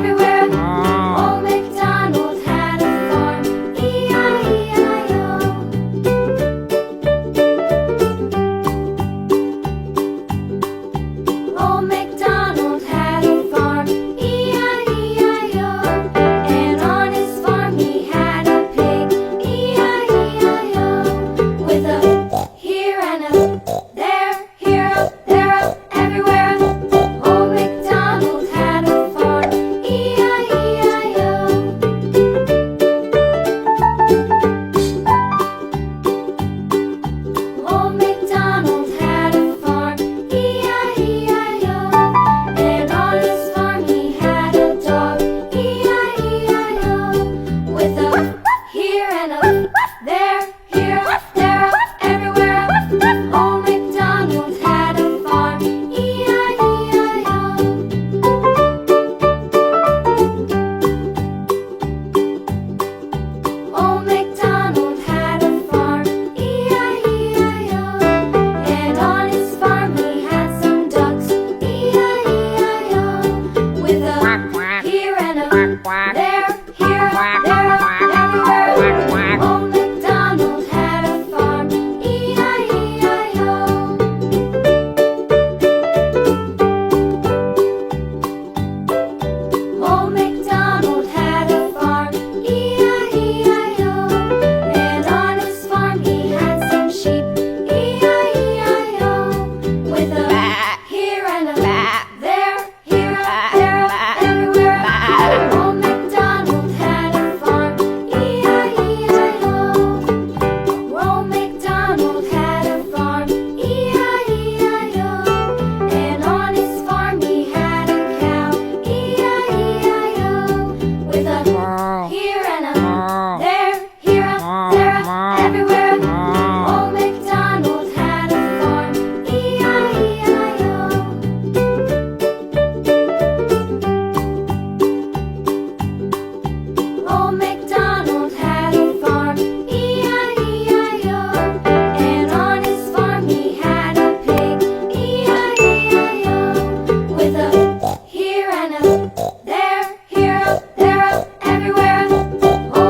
everywhere. Old MacDonald had a farm, E-I-E-I-O. Old MacDonald had a farm, E-I-E-I-O. And on his farm he had a pig, E-I-E-I-O. With a here and a there, here up, there up, everywhere. Old MacDonald had a farm, E-I-E-I-O. Old MacDonald had a farm, E-I-E-I-O. And on his farm he had a dog, E-I-E-I-O. With a here and a there, here up, there up, everywhere. Old MacDonald had a farm, E-I-E-I-O. Old MacDonald had a farm, E-I-E-I-O. And on his farm he had some ducks, E-I-E-I-O. With a here and a there, here up, there up, everywhere. Old MacDonald had a farm, E-I-E-I-O. Old MacDonald had a farm, E-I-E-I-O. And on his farm he had some sheep, E-I-E-I-O. With a here and a there, here up, there up, everywhere. Old MacDonald had a farm, E-I-E-I-O. Old MacDonald had a farm, E-I-E-I-O. And on his farm he had a cow, E-I-E-I-O. With a here and a there, here up, there up, everywhere. Old MacDonald had a farm, E-I-E-I-O. Old